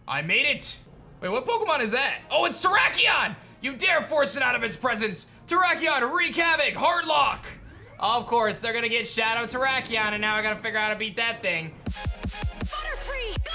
I made it. Wait, what Pokemon is that? Oh, it's Terrakion! You dare force it out of its presence! Terrakion, wreak havoc, hard lock! Of course, they're gonna get Shadow Terrakion, and now I gotta figure out how to beat that thing. Butterfree, go!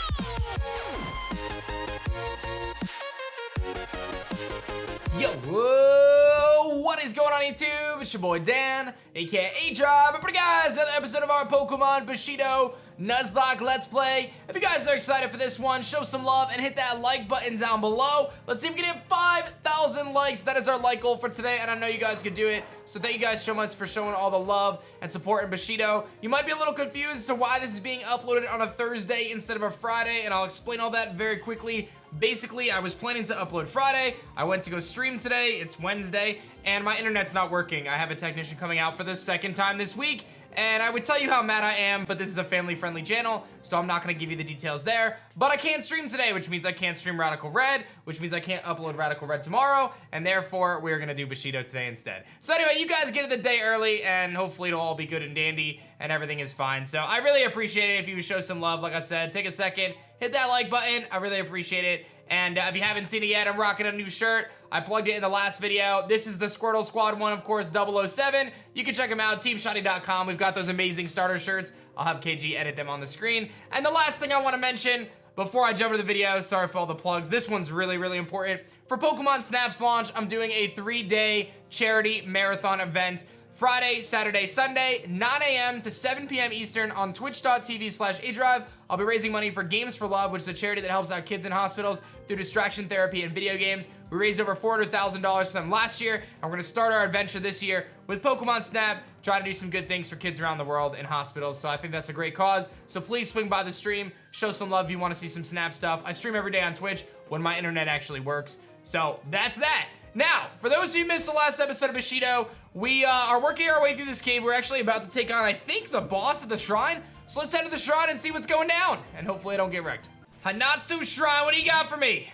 Yo, whoa, what is going on YouTube? It's your boy Dan, aka aDrive. But guys, another episode of our Pokemon Bushido Nuzlocke Let's Play. If you guys are excited for this one, show some love and hit that like button down below. Let's see if we can hit 5,000 likes. That is our like goal for today, and I know you guys can do it. So thank you guys so much for showing all the love and support in Bushido. You might be a little confused as to why this is being uploaded on a Thursday instead of a Friday, and I'll explain all that very quickly. Basically, I was planning to upload Friday. I went to go stream today. It's Wednesday, and my internet's not working. I have a technician coming out for the second time this week, and I would tell you how mad I am, but this is a family-friendly channel, so I'm not gonna give you the details there. But I can't stream today, which means I can't stream Radical Red, which means I can't upload Radical Red tomorrow, and therefore, we're gonna do Bushido today instead. So anyway, you guys get it the day early, and hopefully it'll all be good and dandy, and everything is fine. So I really appreciate it if you would show some love. Like I said, take a second, hit that like button. I really appreciate it. And if you haven't seen it yet, I'm rocking a new shirt. I plugged it in the last video. This is the Squirtle Squad one, of course, 007. You can check them out, teamshotty.com. We've got those amazing starter shirts. I'll have KG edit them on the screen. And the last thing I want to mention before I jump into the video, sorry for all the plugs, this one's really, really important. For Pokemon Snap's launch, I'm doing a 3-day charity marathon event. Friday, Saturday, Sunday, 9 a.m. to 7 p.m. Eastern on twitch.tv/aDrive. I'll be raising money for Games for Love, which is a charity that helps out kids in hospitals through distraction therapy and video games. We raised over $400,000 for them last year, and we're gonna start our adventure this year with Pokemon Snap, trying to do some good things for kids around the world in hospitals. So I think that's a great cause. So please swing by the stream, show some love if you wanna see some Snap stuff. I stream every day on Twitch when my internet actually works. So that's that. Now, for those of you who missed the last episode of Bushido, we are working our way through this cave. We're actually about to take on, I think, the boss of the shrine. So let's head to the shrine and see what's going down. And hopefully I don't get wrecked. Hanatsu Shrine, what do you got for me?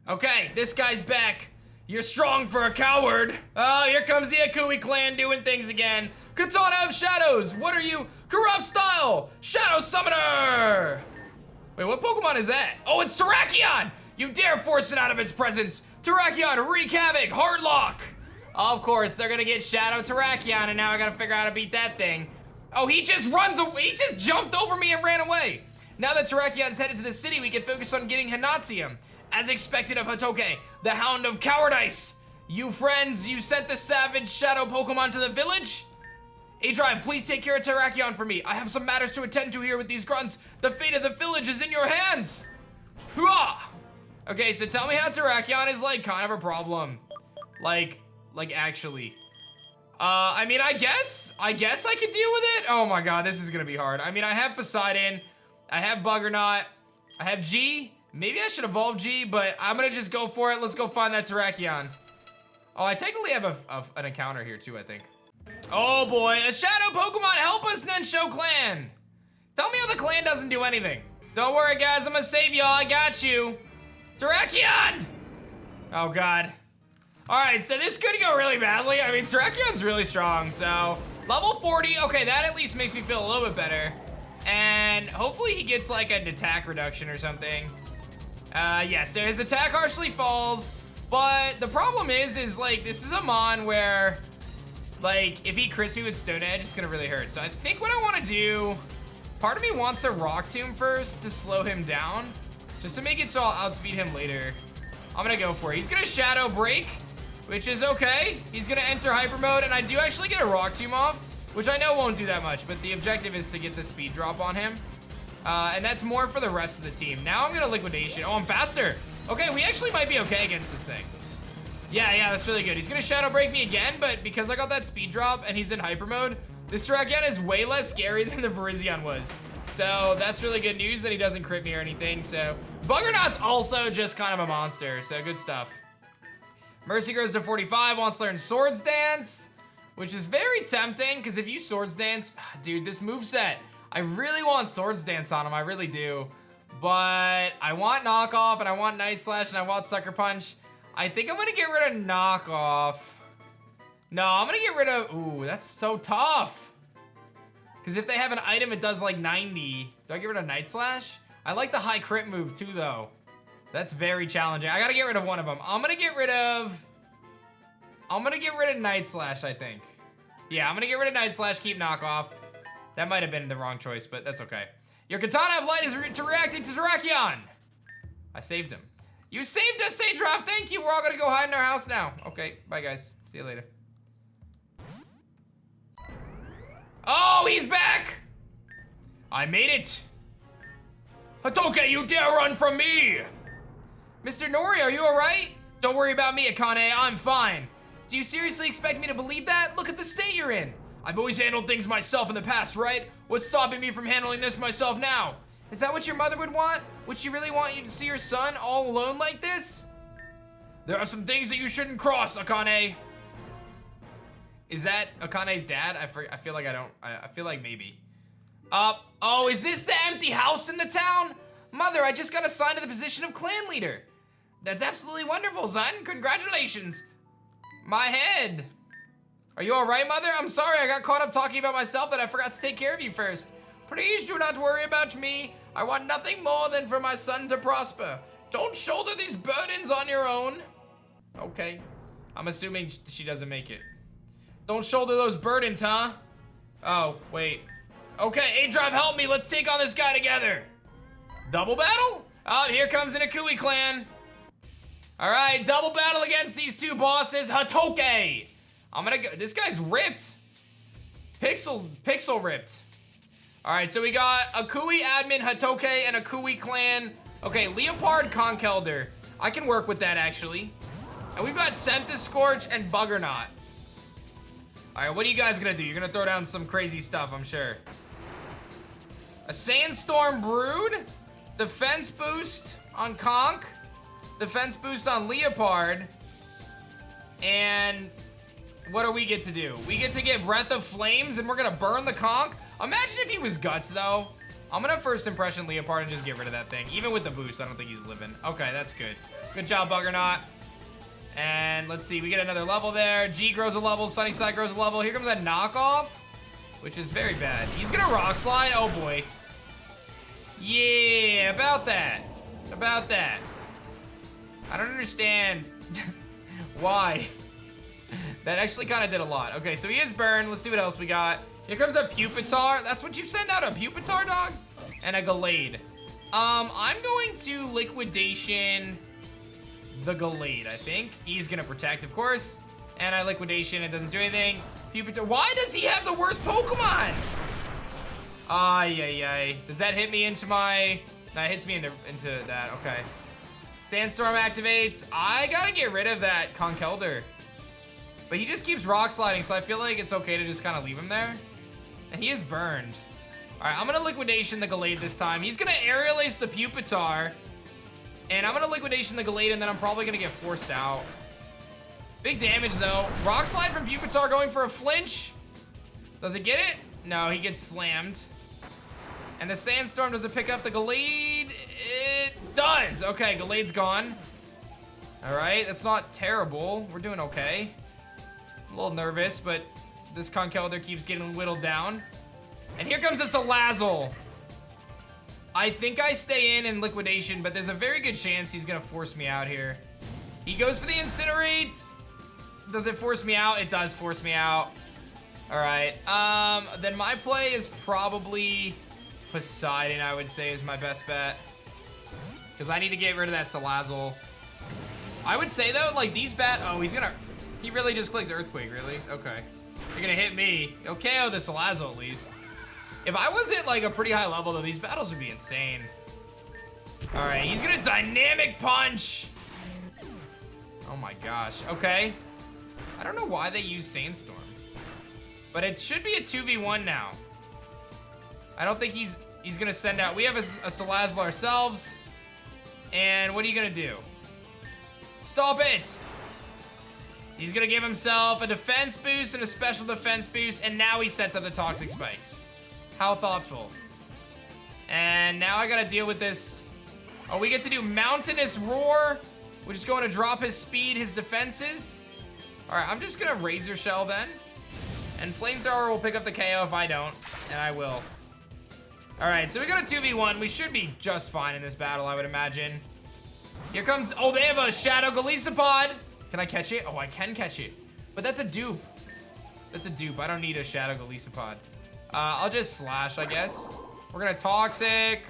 Okay, this guy's back. You're strong for a coward. Oh, here comes the Akui Clan doing things again. Katana of Shadows, what are you? Corrupt Style, Shadow Summoner. Wait, what Pokemon is that? Oh, it's Terrakion. You dare force it out of its presence. Terrakion, wreak havoc, hard lock. Of course, they're gonna get Shadow Terrakion, and now I gotta figure out how to beat that thing. Oh, he just runs away. He just jumped over me and ran away. Now that Terrakion's headed to the city, we can focus on getting Hanatsu. As expected of Hatoke, the Hound of Cowardice. You friends, you sent the savage Shadow Pokemon to the village? aDrive, please take care of Terrakion for me. I have some matters to attend to here with these grunts. The fate of the village is in your hands. Hurrah! Okay, so tell me how Terrakion is like kind of a problem. Like actually. I mean, I guess I could deal with it. Oh my god, this is gonna be hard. I mean, I have Poseidon, I have Buggernut, I have G. Maybe I should evolve G, but I'm gonna just go for it. Let's go find that Terrakion. Oh, I technically have an encounter here too, I think. Oh boy, a shadow Pokemon, help us, Nensho Clan. Tell me how the clan doesn't do anything. Don't worry guys, I'm gonna save y'all, I got you. Terrakion! Oh god. Alright, so this could go really badly. I mean, Terrakion's really strong, so level 40, okay, that at least makes me feel a little bit better. And hopefully he gets like an attack reduction or something. Yeah, so his attack harshly falls, but the problem is like, this is a Mon where, like, if he crits me with Stone Edge, it's gonna really hurt. So I think what I wanna do, part of me wants to Rock Tomb first to slow him down, just to make it so I'll outspeed him later. I'm gonna go for it. He's gonna Shadow Break, which is okay. He's gonna enter Hyper Mode, and I do actually get a Rock Tomb off, which I know won't do that much, but the objective is to get the speed drop on him. And that's more for the rest of the team. Now I'm gonna Liquidation. Oh, I'm faster. Okay, we actually might be okay against this thing. Yeah, that's really good. He's gonna Shadow Break me again, but because I got that speed drop and he's in Hyper Mode, this Terrakion is way less scary than the Virizion was. So that's really good news that he doesn't crit me or anything. So Buggernut's also just kind of a monster, so good stuff. Mercy grows to 45, wants to learn Swords Dance, which is very tempting, because if you Swords Dance, dude, this moveset, I really want Swords Dance on him, I really do. But I want Knockoff, and I want Night Slash, and I want Sucker Punch. I think I'm gonna get rid of Knockoff. No, I'm gonna get rid of, ooh, that's so tough. Because if they have an item, it does like 90. Do I get rid of Night Slash? I like the high crit move too, though. That's very challenging. I gotta get rid of one of them. I'm gonna get rid of Night Slash, I think. Yeah, I'm gonna get rid of Night Slash, keep knockoff. That might have been the wrong choice, but that's okay. Your Katana of Light is reacting to Terrakion. I saved him. You saved us, aDrive. Thank you. We're all gonna go hide in our house now. Okay, bye guys. See you later. Oh, he's back! I made it. Hatoke, you dare run from me! Mr. Nori, are you alright? Don't worry about me, Akane, I'm fine. Do you seriously expect me to believe that? Look at the state you're in. I've always handled things myself in the past, right? What's stopping me from handling this myself now? Is that what your mother would want? Would she really want you to see your son all alone like this? There are some things that you shouldn't cross, Akane. Is that Akane's dad? I feel like I feel like maybe. Oh, is this the empty house in the town? Mother, I just got assigned to the position of clan leader. That's absolutely wonderful, son. Congratulations. My head. Are you all right, Mother? I'm sorry, I got caught up talking about myself that I forgot to take care of you first. Please do not worry about me. I want nothing more than for my son to prosper. Don't shoulder these burdens on your own. Okay. I'm assuming she doesn't make it. Don't shoulder those burdens, huh? Oh, wait. Okay, aDrive, help me. Let's take on this guy together. Double battle? Oh, here comes an Akui Clan. All right, double battle against these two bosses. Hatoke. I'm gonna go. This guy's ripped. Pixel ripped. All right, so we got Akui admin, Hatoke, and Akui Clan. Okay, Leopard Conkelder. I can work with that, actually. And we've got Senta Scorch and Buggernaut. All right, what are you guys gonna do? You're gonna throw down some crazy stuff, I'm sure. A Sandstorm Brood, defense boost on Conk, defense boost on Leopard, and what do we get to do? We get to get Breath of Flames, and we're gonna burn the Conk. Imagine if he was Guts, though. I'm gonna first impression Leopard and just get rid of that thing. Even with the boost, I don't think he's living. Okay, that's good. Good job, Buggernaut. And let's see, we get another level there. G grows a level, Sunnyside grows a level. Here comes a knockoff, which is very bad. He's gonna Rock Slide, oh boy. Yeah, about that. About that. I don't understand why. That actually kind of did a lot. Okay, so he is burned. Let's see what else we got. Here comes a Pupitar. That's what you send out, a Pupitar, dog? And a Gallade. I'm going to Liquidation the Gallade, I think. He's gonna protect, of course. And I Liquidation, it doesn't do anything. Pupitar, why does he have the worst Pokemon? Ay. Does that hit me into my... No, it hits me into that, okay. Sandstorm activates. I gotta get rid of that Conkelder. But he just keeps Rock Sliding, so I feel like it's okay to just kind of leave him there. And he is burned. All right, I'm gonna Liquidation the Gallade this time. He's gonna Aerial Ace the Pupitar. And I'm gonna Liquidation the Gallade, and then I'm probably gonna get forced out. Big damage, though. Rock Slide from Pupitar going for a flinch. Does it get it? No, he gets slammed. And the Sandstorm, does it pick up the Gallade? It does. Okay, Gallade's gone. All right, that's not terrible. We're doing okay. A little nervous, but this Conkelder keeps getting whittled down. And here comes a Salazzle. I think I stay in Liquidation, but there's a very good chance he's gonna force me out here. He goes for the Incinerate. Does it force me out? It does force me out. All right, then my play is probably Poseidon, I would say, is my best bet. Because I need to get rid of that Salazzle. I would say, though, like, these oh, he really just clicks Earthquake, really? Okay. You're gonna hit me. You'll KO the Salazzle, at least. If I was at, like, a pretty high level, though, these battles would be insane. All right, he's gonna Dynamic Punch. Oh, my gosh. Okay. I don't know why they use Sandstorm. But it should be a 2v1 now. I don't think he's gonna send out. We have a Salazzle ourselves. And what are you gonna do? Stop it! He's gonna give himself a defense boost and a special defense boost, and now he sets up the Toxic Spikes. How thoughtful. And now I gotta deal with this. Oh, we get to do Mountainous Roar, which is going to drop his speed, his defenses. All right, I'm just gonna Razor Shell then. And Flamethrower will pick up the KO if I don't, and I will. All right, so we got a 2v1. We should be just fine in this battle, I would imagine. Here comes, oh, they have a Shadow Golisopod. Can I catch it? Oh, I can catch it. But that's a dupe. That's a dupe. I don't need a Shadow Golisopod. I'll just slash, I guess. We're gonna Toxic.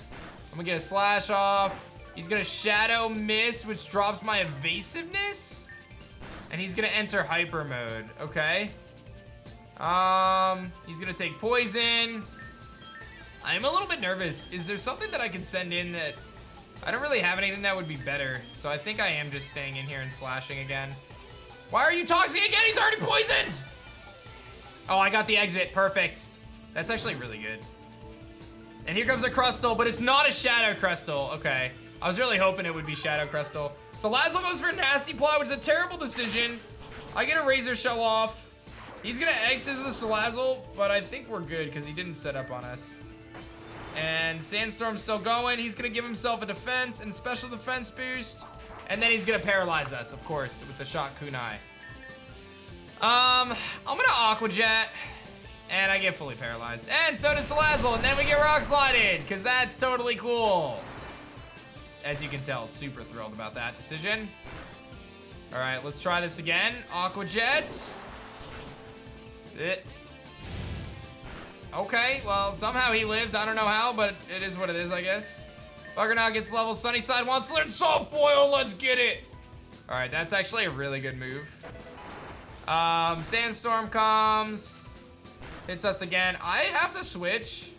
I'm gonna get a slash off. He's gonna Shadow Miss, which drops my evasiveness. And he's gonna enter hyper mode, okay. He's gonna take poison. I'm a little bit nervous. Is there something that I can send in that, I don't really have anything that would be better. So I think I am just staying in here and slashing again. Why are you toxic again? He's already poisoned. Oh, I got the exit, perfect. That's actually really good. And here comes a Crustle, but it's not a Shadow Crustle. Okay, I was really hoping it would be Shadow Crustle. So Salazzle goes for Nasty Plot, which is a terrible decision. I get a Razor Shell off. He's gonna exit the Salazzle, but I think we're good because he didn't set up on us. And Sandstorm's still going. He's gonna give himself a defense and special defense boost. And then he's gonna paralyze us, of course, with the Shock Kunai. I'm gonna Aqua Jet. And I get fully paralyzed. And so does Salazzle, and then we get Rock Slided, because that's totally cool. As you can tell, super thrilled about that decision. All right, let's try this again. Aqua Jet. Okay, well, somehow he lived. I don't know how, but it is what it is, I guess. Bugger now gets level. Sunnyside wants to learn Soft Boil. Let's get it. All right, that's actually a really good move. Sandstorm comes. Hits us again. I have to switch.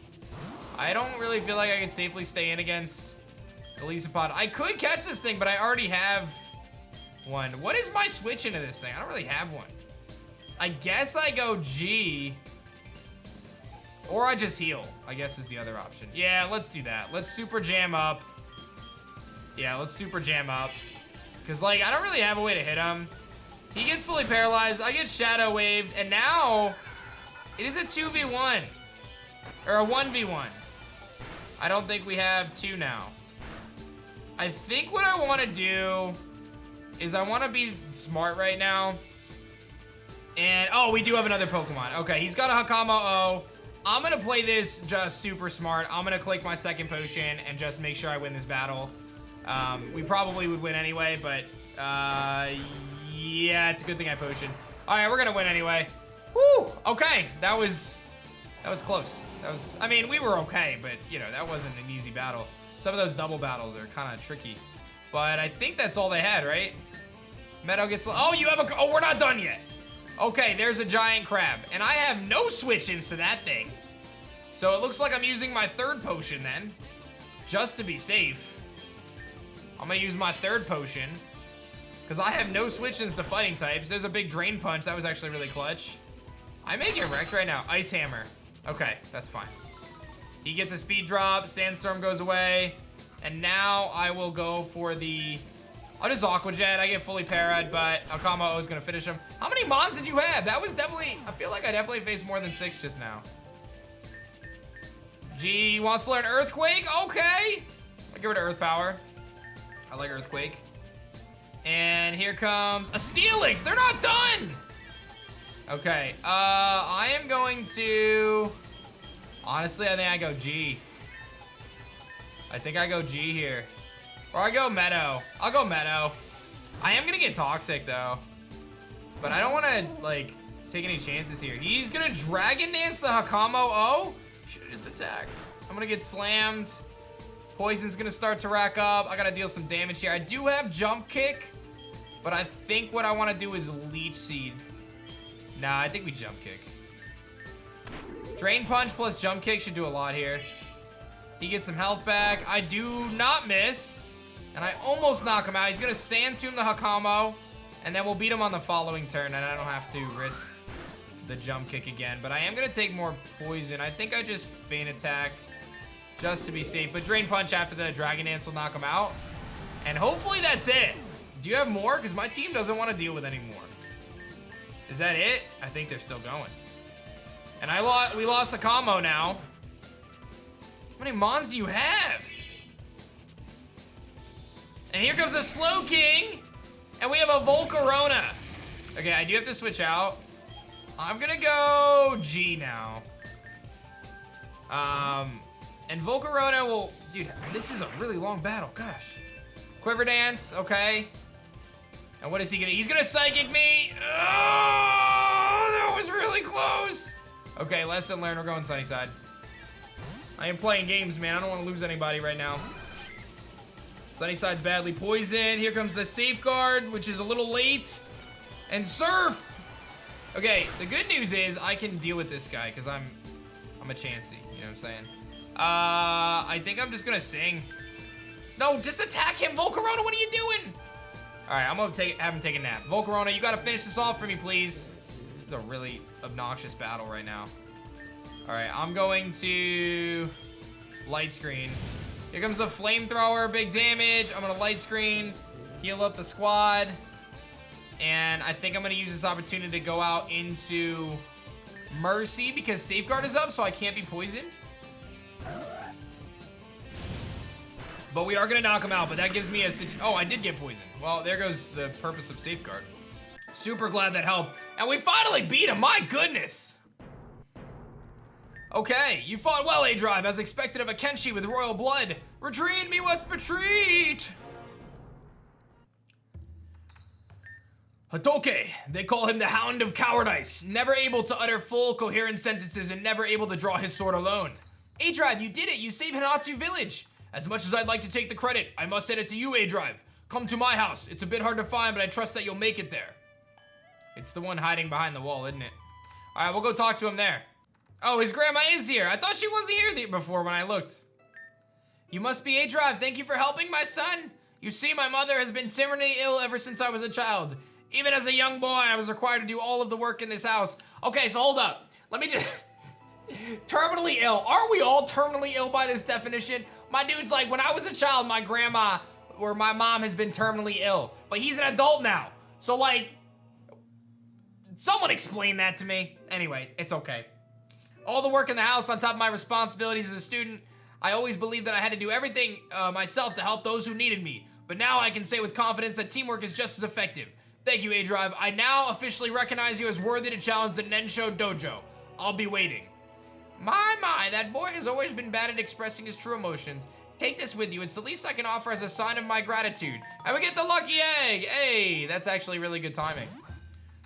I don't really feel like I can safely stay in against Golisopod. I could catch this thing, but I already have one. What is my switch into this thing? I don't really have one. I guess I go G. Or I just heal, I guess is the other option. Yeah, let's do that. Let's super jam up. Yeah, let's super jam up. Because, like, I don't really have a way to hit him. He gets fully paralyzed. I get Shadow Waved. And now, it is a 2v1. Or a 1v1. I don't think we have two now. I think what I want to do is I want to be smart right now. And, oh, we do have another Pokemon. Okay, he's got a Hakamo-O. I'm gonna play this just super smart. I'm gonna click my second potion and just make sure I win this battle. We probably would win anyway, but yeah, it's a good thing I potioned. All right, we're gonna win anyway. Woo! Okay, that was close. I mean, we were okay, but you know, that wasn't an easy battle. Some of those double battles are kind of tricky, but I think that's all they had, right? Meadow gets. Oh, you have a. Oh, we're not done yet. Okay, there's a giant crab, and I have no switch-ins to that thing. So it looks like I'm using my third potion then, just to be safe. I'm gonna use my third potion, because I have no switch-ins to fighting types. There's a big Drain Punch, that was actually really clutch. I may get wrecked right now. Ice Hammer. Okay, that's fine. He gets a speed drop, Sandstorm goes away, and now I will go for the... I'll just Aqua Jet. I get fully parried, but Hakamo-O is gonna finish him. How many Mons did you have? That was definitely, I feel like I definitely faced more than 6 just now. G wants to learn Earthquake, okay. I'll give it to Earth Power. I like Earthquake. And here comes a Steelix, they're not done. Okay, I am going to, honestly, I think I go G. I think I go G here. Or I go Meadow. I'll go Meadow. I am gonna get Toxic though. But I don't wanna like take any chances here. He's gonna Dragon Dance the Hakamo-O. Should've just attacked. I'm gonna get slammed. Poison's gonna start to rack up. I gotta deal some damage here. I do have Jump Kick, but I think what I wanna do is Leech Seed. Nah, I think we Jump Kick. Drain Punch plus Jump Kick should do a lot here. He gets some health back. I do not miss. And I almost knock him out. He's gonna Sand Tomb the Hakamo, and then we'll beat him on the following turn, and I don't have to risk the Jump Kick again. But I am gonna take more poison. I think I just Feint Attack just to be safe. But Drain Punch after the Dragon Dance will knock him out. And hopefully that's it. Do you have more? Because my team doesn't want to deal with any more. Is that it? I think they're still going. And we lost Hakamo now. How many Mons do you have? And here comes a Slow King. And we have a Volcarona. Okay, I do have to switch out. I'm gonna go G now. And Volcarona will, dude, this is a really long battle, gosh. Quiver Dance, okay. And what is he gonna, he's gonna Psychic me. Oh, that was really close. Okay, lesson learned, we're going Sunnyside. I am playing games, man. I don't want to lose anybody right now. Sunnyside's badly poisoned. Here comes the Safeguard, which is a little late. And Surf! Okay, the good news is I can deal with this guy, because I'm a chancy, you know what I'm saying? I think I'm just gonna sing. No, just attack him, Volcarona, what are you doing? All right, I'm gonna have him take a nap. Volcarona, you gotta finish this off for me, please. This is a really obnoxious battle right now. All right, I'm going to light screen. Here comes the flamethrower, big damage. I'm gonna light screen, heal up the squad. And I think I'm gonna use this opportunity to go out into Mercy because Safeguard is up, so I can't be poisoned. But we are gonna knock him out, but that gives me a oh, I did get poisoned. Well, there goes the purpose of Safeguard. Super glad that helped. And we finally beat him, my goodness. Okay, you fought well, aDrive, as expected of a Kenshi with royal blood. Retreat, me must retreat! Hatoke, they call him the Hound of Cowardice, never able to utter full, coherent sentences and never able to draw his sword alone. aDrive, you did it, you saved Hanatsu village. As much as I'd like to take the credit, I must send it to you, aDrive. Come to my house, it's a bit hard to find, but I trust that you'll make it there. It's the one hiding behind the wall, isn't it? All right, we'll go talk to him there. Oh, his grandma is here. I thought she wasn't here before when I looked. You must be aDrive, thank you for helping my son. You see, my mother has been terminally ill ever since I was a child. Even as a young boy, I was required to do all of the work in this house. Okay, so hold up. Let me just... Terminally ill. Are we all terminally ill by this definition? My dude's like, when I was a child, my grandma or my mom has been terminally ill. But he's an adult now. So like, someone explain that to me. Anyway, it's okay. All the work in the house on top of my responsibilities as a student, I always believed that I had to do everything myself to help those who needed me. But now I can say with confidence that teamwork is just as effective. Thank you, aDrive. I now officially recognize you as worthy to challenge the Nensho Dojo. I'll be waiting. My, that boy has always been bad at expressing his true emotions. Take this with you. It's the least I can offer as a sign of my gratitude. And we get the lucky egg. Hey, that's actually really good timing.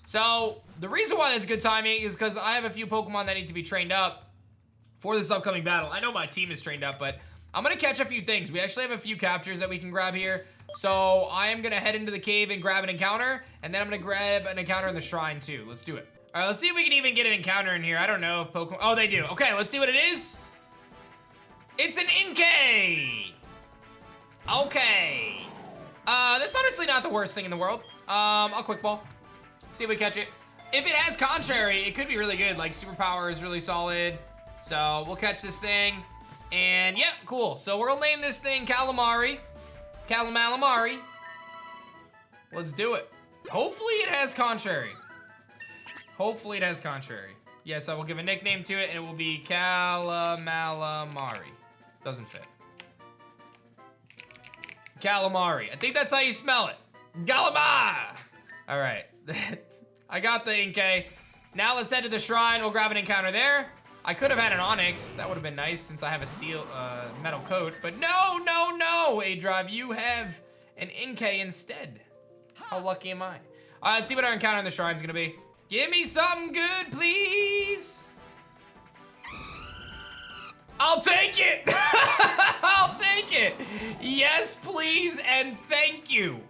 So, the reason why that's good timing is because I have a few Pokemon that need to be trained up for this upcoming battle. I know my team is trained up, but I'm gonna catch a few things. We actually have a few captures that we can grab here. So, I am gonna head into the cave and grab an encounter, and then I'm gonna grab an encounter in the shrine too. Let's do it. All right, let's see if we can even get an encounter in here. I don't know if Pokemon, oh, they do. Okay, let's see what it is. It's an Inkay. Okay. That's honestly not the worst thing in the world. I'll quick ball. See if we catch it. If it has Contrary, it could be really good. Like, Superpower is really solid. So, we'll catch this thing. And, yep, cool. So, we'll name this thing Calamari. Calamalamari. Let's do it. Hopefully it has Contrary. Hopefully it has Contrary. Yes, I will give a nickname to it, and it will be Calamalamari. Doesn't fit. Calamari. I think that's how you smell it. Galama! All right. I got the Inkay. Now let's head to the shrine. We'll grab an encounter there. I could have had an Onyx. That would have been nice since I have a steel metal coat. But no, aDrive. You have an Inkay instead. How lucky am I? All right, let's see what our encounter in the shrine is going to be. Give me something good, please. I'll take it. I'll take it. Yes, please, and thank you.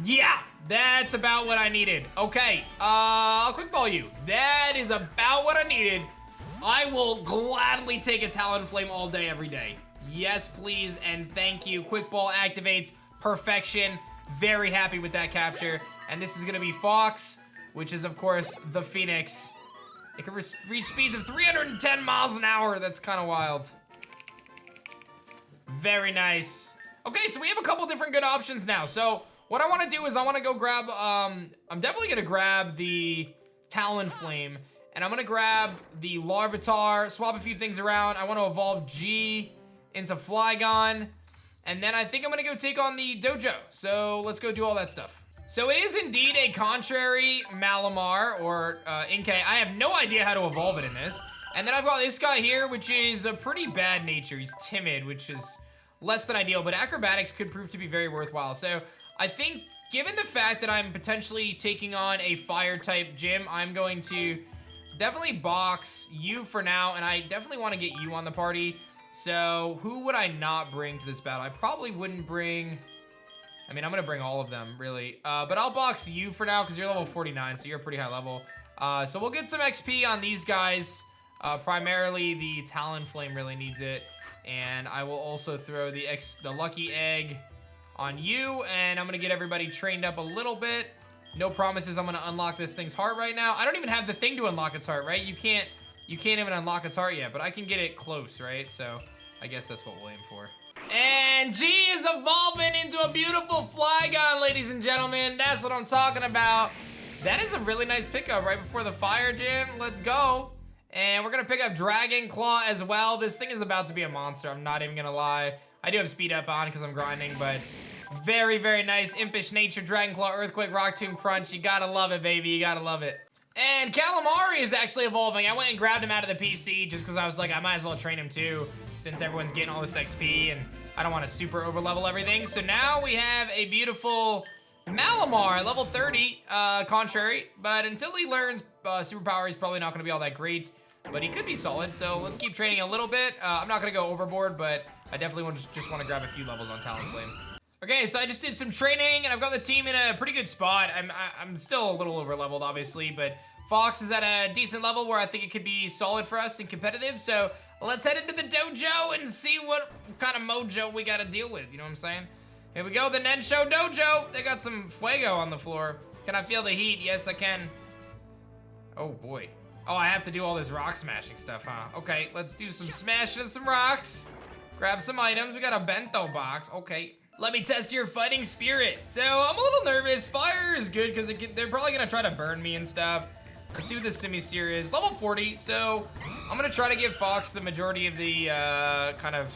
Yeah, that's about what I needed. Okay, I'll quick ball you. That is about what I needed. I will gladly take a Talonflame all day, every day. Yes, please, and thank you. Quick ball activates. Perfection. Very happy with that capture. And this is gonna be Fox, which is, of course, the Phoenix. It can reach speeds of 310 miles an hour. That's kind of wild. Very nice. Okay, so we have a couple different good options now. So what I want to do is I want to go grab, I'm definitely going to grab the Talonflame, and I'm going to grab the Larvitar, swap a few things around. I want to evolve G into Flygon, and then I think I'm going to go take on the Dojo. So let's go do all that stuff. So it is indeed a Contrary Malamar, or Inkay. I have no idea how to evolve it in this. And then I've got this guy here, which is a pretty bad nature. He's timid, which is less than ideal, but acrobatics could prove to be very worthwhile. So I think given the fact that I'm potentially taking on a fire type gym, I'm going to definitely box you for now, and I definitely want to get you on the party. So who would I not bring to this battle? I probably wouldn't bring, I mean, I'm gonna bring all of them, really. But I'll box you for now, because you're level 49, so you're a pretty high level. So we'll get some XP on these guys. Primarily, the Talonflame really needs it. And I will also throw the Lucky Egg on you, and I'm gonna get everybody trained up a little bit. No promises I'm gonna unlock this thing's heart right now. I don't even have the thing to unlock its heart, right? You can't even unlock its heart yet, but I can get it close, right? So I guess that's what we'll aim for. And G is evolving into a beautiful Flygon, ladies and gentlemen. That's what I'm talking about. That is a really nice pickup right before the fire gym. Let's go. And we're gonna pick up Dragon Claw as well. This thing is about to be a monster, I'm not even gonna lie. I do have speed up on because I'm grinding, but very, very nice. Impish Nature, Dragon Claw, Earthquake, Rock Tomb, Crunch. You gotta love it, baby, you gotta love it. And Calamari is actually evolving. I went and grabbed him out of the PC just because I was like, I might as well train him too, since everyone's getting all this XP and I don't want to super over level everything. So now we have a beautiful Malamar, level 30, contrary. But until he learns superpower, he's probably not gonna be all that great. But he could be solid, so let's keep training a little bit. I'm not gonna go overboard, but I definitely just want to grab a few levels on Talonflame. Okay, so I just did some training, and I've got the team in a pretty good spot. I'm still a little over leveled, obviously, but Fox is at a decent level where I think it could be solid for us and competitive. So let's head into the dojo and see what kind of mojo we gotta deal with, you know what I'm saying? Here we go, the Nensho Dojo. They got some fuego on the floor. Can I feel the heat? Yes, I can. Oh boy. Oh, I have to do all this rock smashing stuff, huh? Okay, let's do some smashing of some rocks. Grab some items. We got a bento box. Okay. Let me test your fighting spirit. So I'm a little nervous. Fire is good because they're probably gonna try to burn me and stuff. Let's see what this Simisear is. Level 40, so I'm gonna try to give Fox the majority of the kind of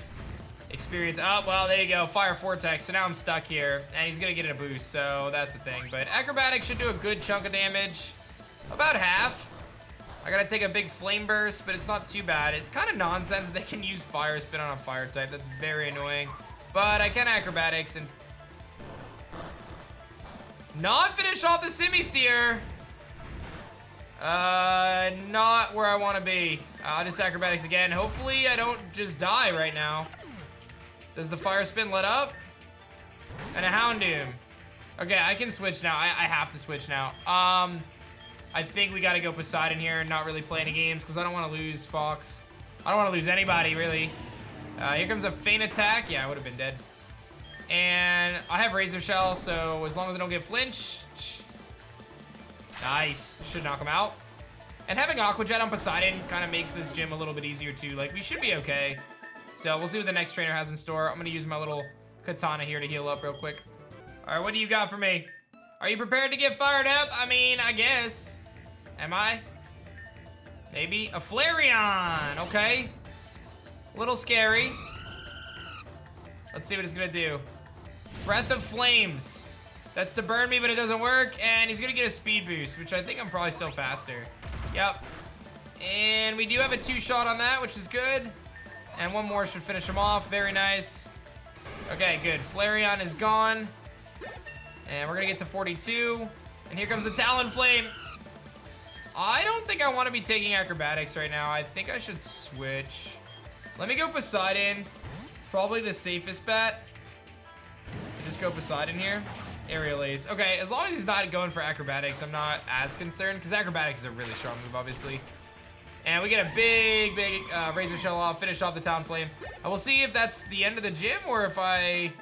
experience. Oh, well, there you go. Fire Vortex. So now I'm stuck here, and he's gonna get a boost, so that's the thing. But Acrobatics should do a good chunk of damage. About half. I gotta take a big flame burst, but it's not too bad. It's kind of nonsense that they can use fire spin on a fire type. That's very annoying. But I can acrobatics and not finish off the Simisear. Not where I want to be. I'll just acrobatics again. Hopefully I don't just die right now. Does the fire spin let up? And a Houndoom. Okay, I can switch now. I have to switch now. I think we gotta go Poseidon here and not really play any games because I don't want to lose Fox. I don't want to lose anybody, really. Here comes a feint attack. Yeah, I would have been dead. And I have Razor Shell, so as long as I don't get flinch. Nice. Should knock him out. And having Aqua Jet on Poseidon kind of makes this gym a little bit easier too. Like, we should be okay. So we'll see what the next trainer has in store. I'm gonna use my little katana here to heal up real quick. All right, what do you got for me? Are you prepared to get fired up? I mean, I guess. Am I? Maybe. A Flareon, okay. A little scary. Let's see what it's gonna do. Breath of Flames. That's to burn me, but it doesn't work. And he's gonna get a speed boost, which I think I'm probably still faster. Yep. And we do have a 2-shot on that, which is good. And one more should finish him off. Very nice. Okay, good. Flareon is gone. And we're gonna get to 42. And here comes the Talonflame. I don't think I want to be taking acrobatics right now. I think I should switch. Let me go Poseidon. Probably the safest bet. To just go Poseidon here. Aerial Ace. Okay, as long as he's not going for acrobatics, I'm not as concerned. Because acrobatics is a really strong move, obviously. And we get a big Razor Shell off. Finish off the Talonflame. I will see if that's the end of the gym or if I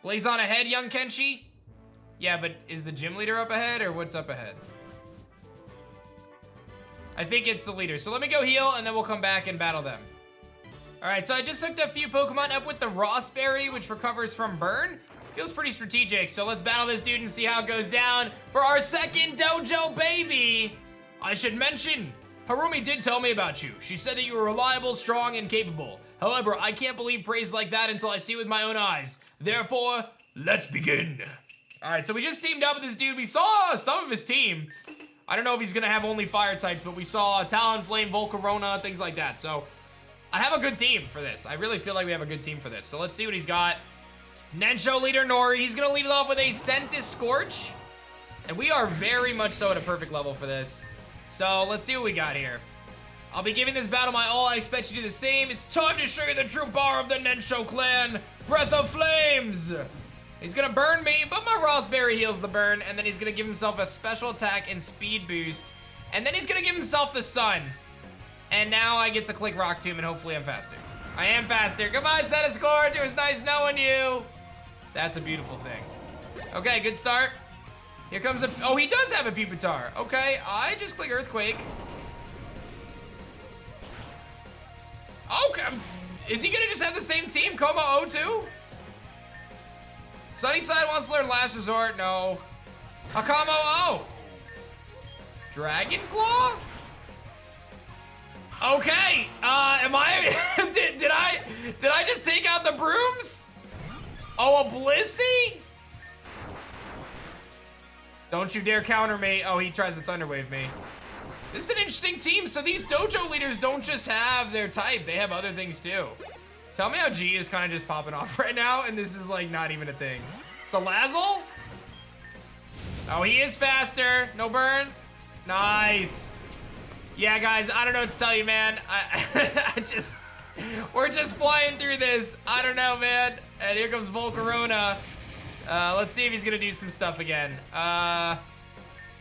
blaze on ahead, young Kenshi. Yeah, but is the gym leader up ahead or what's up ahead? I think it's the leader. So let me go heal and then we'll come back and battle them. All right, so I just hooked a few Pokemon up with the Rossberry, which recovers from burn. Feels pretty strategic, so let's battle this dude and see how it goes down for our second dojo, baby. I should mention, Harumi did tell me about you. She said that you were reliable, strong, and capable. However, I can't believe praise like that until I see it with my own eyes. Therefore, let's begin. All right, so we just teamed up with this dude. We saw some of his team. I don't know if he's gonna have only fire types, but we saw Talonflame, Volcarona, things like that. So I have a good team for this. I really feel like we have a good team for this. So let's see what he's got. Nensho leader Nori. He's gonna lead it off with a Sentis Scorch. And we are very much so at a perfect level for this. So let's see what we got here. I'll be giving this battle my all. I expect you to do the same. It's time to show you the true power of the Nensho clan. Breath of Flames. He's gonna burn me, but my Raspberry heals the burn, and then he's gonna give himself a special attack and speed boost. And then he's gonna give himself the sun. And now I get to click Rock Tomb, and hopefully I'm faster. I am faster. Goodbye, Sentis Scorch. It was nice knowing you. That's a beautiful thing. Okay, good start. Here comes a, oh, he does have a Pupitar. Okay, I just click Earthquake. Okay, is he gonna just have the same team, Como O2? Sunnyside wants to learn Last Resort, no. Hakamo O. Dragon Claw? Okay, am I, did I just take out the brooms? Oh, a Blissey? Don't you dare counter me. Oh, he tries to Thunder Wave me. This is an interesting team. So these dojo leaders don't just have their type. They have other things too. Tell me how G is kind of just popping off right now, and this is like not even a thing. Salazzle? Oh, he is faster. No burn. Nice. Yeah, guys, I don't know what to tell you, man. We're just flying through this. I don't know, man. And here comes Volcarona. Let's see if he's gonna do some stuff again.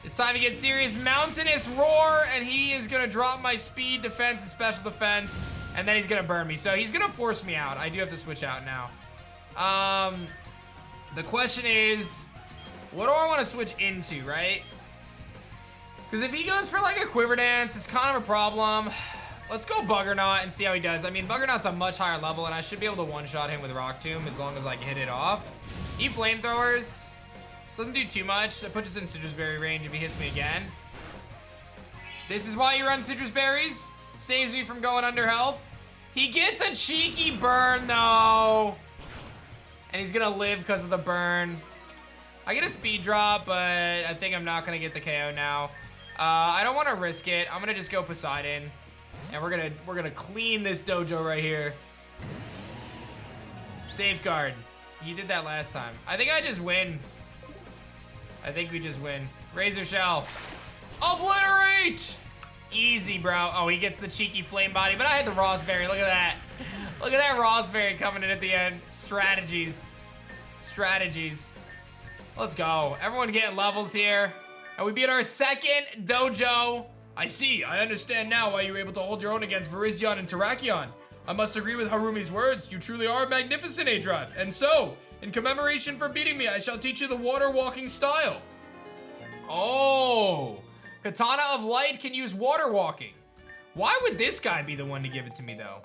It's time to get serious. Mountainous Roar, and he is gonna drop my speed, defense, and special defense, and then he's gonna burn me. So he's gonna force me out. I do have to switch out now. The question is, what do I want to switch into, right? Because if he goes for like a Quiver Dance, it's kind of a problem. Let's go Buggernaut and see how he does. I mean, Buggernaut's a much higher level, and I should be able to one-shot him with Rock Tomb as long as I can hit it off. He Flamethrowers. This doesn't do too much. It puts us in Citrus Berry range if he hits me again. This is why you run Citrus Berries. Saves me from going under health. He gets a cheeky burn, though. And he's gonna live because of the burn. I get a speed drop, but I think I'm not gonna get the KO now. I don't want to risk it. I'm gonna just go Poseidon, and we're gonna clean this dojo right here. Safeguard. You did that last time. I think I just win. I think we just win. Razor Shell. Obliterate! Easy, bro. Oh, he gets the cheeky flame body, but I had the Raspberry. Look at that. Look at that Raspberry coming in at the end. Strategies. Strategies. Let's go. Everyone getting levels here. And we beat our second dojo. I see. I understand now why you were able to hold your own against Virizion and Terrakion. I must agree with Harumi's words. You truly are magnificent, aDrive. And so, in commemoration for beating me, I shall teach you the water walking style. Oh. Katana of Light can use water walking. Why would this guy be the one to give it to me, though?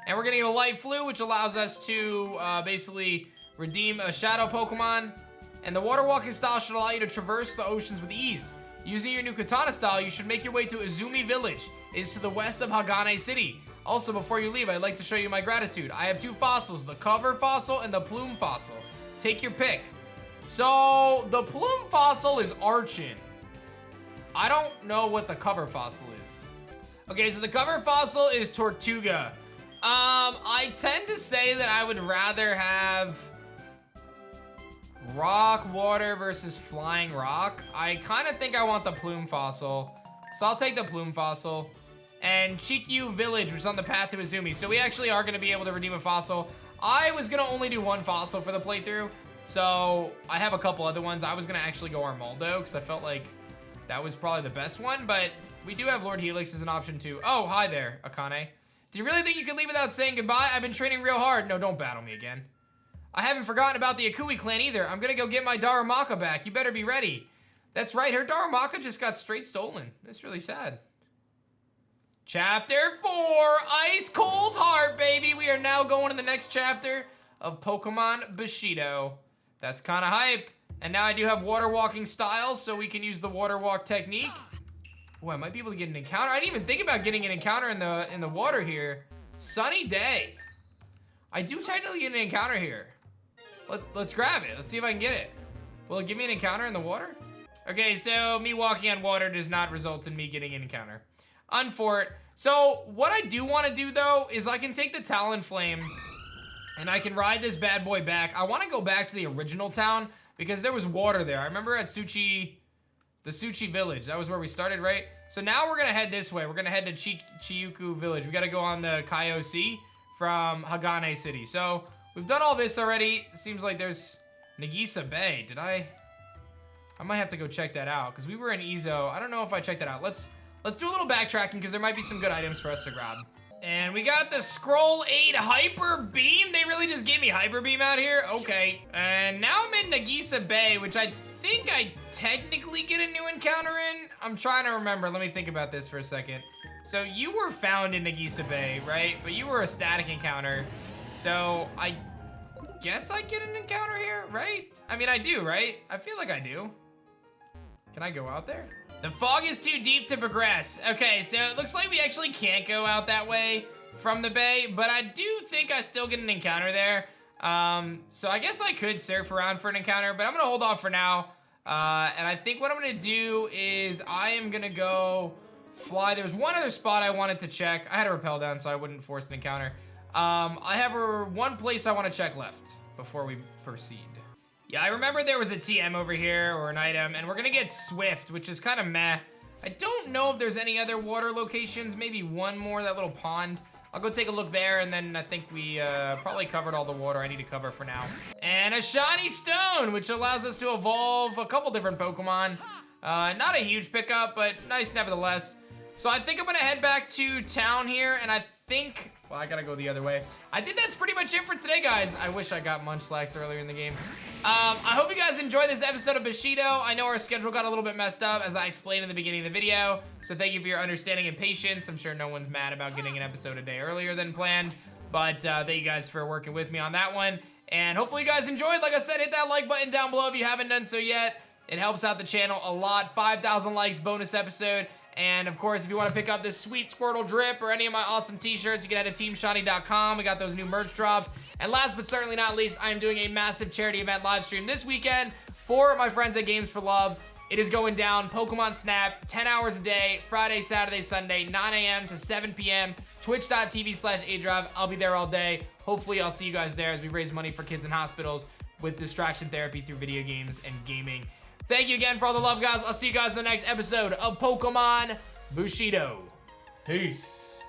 And we're gonna get a Light Flu, which allows us to basically redeem a Shadow Pokemon. And the water walking style should allow you to traverse the oceans with ease. Using your new Katana style, you should make your way to Izumi Village. It's to the west of Hagane City. Also, before you leave, I'd like to show you my gratitude. I have two fossils, the cover fossil and the plume fossil. Take your pick. So, the plume fossil is Archon. I don't know what the cover fossil is. Okay, so the cover fossil is Tortuga. I tend to say that I would rather have rock, water versus flying rock. I kind of think I want the plume fossil. So I'll take the plume fossil. And Chikyu Village, which is on the path to Izumi. So we actually are going to be able to redeem a fossil. I was going to only do one fossil for the playthrough. So I have a couple other ones. I was going to actually go Armaldo because I felt like that was probably the best one. But we do have Lord Helix as an option too. Oh, hi there, Akane. Do you really think you can leave without saying goodbye? I've been training real hard. No, don't battle me again. I haven't forgotten about the Akui Clan either. I'm gonna go get my Darumaka back. You better be ready. That's right, her Darumaka just got straight stolen. That's really sad. Chapter 4, Ice Cold Heart, baby. We are now going to the next chapter of Pokemon Bushido. That's kind of hype. And now I do have water walking styles, so we can use the water walk technique. Oh, I might be able to get an encounter. I didn't even think about getting an encounter in the water here. Sunny day. I do technically get an encounter here. Let's grab it. Let's see if I can get it. Will it give me an encounter in the water? Okay, so me walking on water does not result in me getting an encounter. Unfort. So what I do want to do though is I can take the Talonflame and I can ride this bad boy back. I want to go back to the original town because there was water there. I remember at the Suchi village. That was where we started, right? So now we're gonna head this way. We're gonna head to Chiyuku village. We gotta go on the Kaio Sea from Hagane City. So we've done all this already. Seems like there's Nagisa Bay. Did I might have to go check that out because we were in Izo. I don't know if I checked that out. Let's do a little backtracking because there might be some good items for us to grab. And we got the Scroll 8 Hyper Beam. They really just gave me Hyper Beam out here? Okay. And now I'm in Nagisa Bay, which I think I technically get a new encounter in. I'm trying to remember. Let me think about this for a second. So you were found in Nagisa Bay, right? But you were a static encounter. So I guess I get an encounter here, right? I mean, I do, right? I feel like I do. Can I go out there? The fog is too deep to progress. Okay, so it looks like we actually can't go out that way from the bay, but I do think I still get an encounter there. So I guess I could surf around for an encounter, but I'm gonna hold off for now. And I think what I'm gonna do is I am gonna go fly. There's one other spot I wanted to check. I had a rappel down so I wouldn't force an encounter. I have one place I wanna check left before we proceed. Yeah, I remember there was a TM over here, or an item, and we're gonna get Swift, which is kind of meh. I don't know if there's any other water locations, maybe one more, that little pond. I'll go take a look there, and then I think we probably covered all the water I need to cover for now. And a shiny stone, which allows us to evolve a couple different Pokemon. Not a huge pickup, but nice nevertheless. So I think I'm gonna head back to town here, and I think, well, I gotta go the other way. I think that's pretty much it for today, guys. I wish I got Munchlax earlier in the game. I hope you guys enjoyed this episode of Bushido. I know our schedule got a little bit messed up, as I explained in the beginning of the video. So thank you for your understanding and patience. I'm sure no one's mad about getting an episode a day earlier than planned. But thank you guys for working with me on that one. And hopefully you guys enjoyed. Like I said, hit that like button down below if you haven't done so yet. It helps out the channel a lot. 5,000 likes bonus episode. And of course, if you want to pick up this sweet Squirtle drip or any of my awesome t-shirts, you can head to teamshiny.com. We got those new merch drops. And last but certainly not least, I am doing a massive charity event live stream this weekend for my friends at Games for Love. It is going down, Pokemon Snap, 10 hours a day, Friday, Saturday, Sunday, 9 a.m. to 7 p.m. Twitch.tv/aDrive. I'll be there all day. Hopefully, I'll see you guys there as we raise money for kids in hospitals with distraction therapy through video games and gaming. Thank you again for all the love, guys. I'll see you guys in the next episode of Pokemon Bushido. Peace.